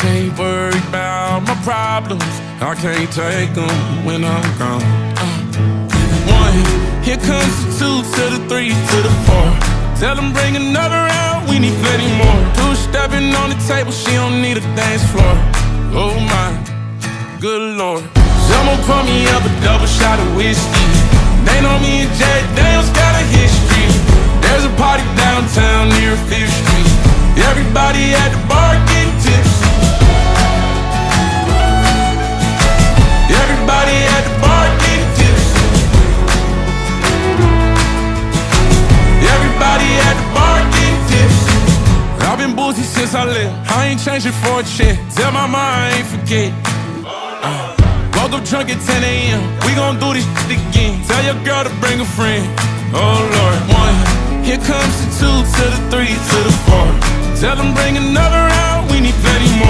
can't worry about my problems, I can't take them when I'm gone. One, here comes the two to the three to the four. Tell them bring another round, we need plenty more. Two stepping on the table, she don't need a dance floor. Oh my, good lord. Someone pour me up a double shot of whiskey. They know me and Jack Daniels got a history. There's a party downtown near 5th Street. Everybody at the bar getting tipsy. Everybody at the bar getting tipsy. Everybody at the bar getting tipsy. I've been boozy since I left, I ain't changing for a check. Tell my mom I ain't forget. Woke up drunk at 10 a.m. We gon' do this shit again. Tell your girl to bring a friend. Oh Lord. One, here comes the two to the three to the four. Tell them bring another round, we need plenty more.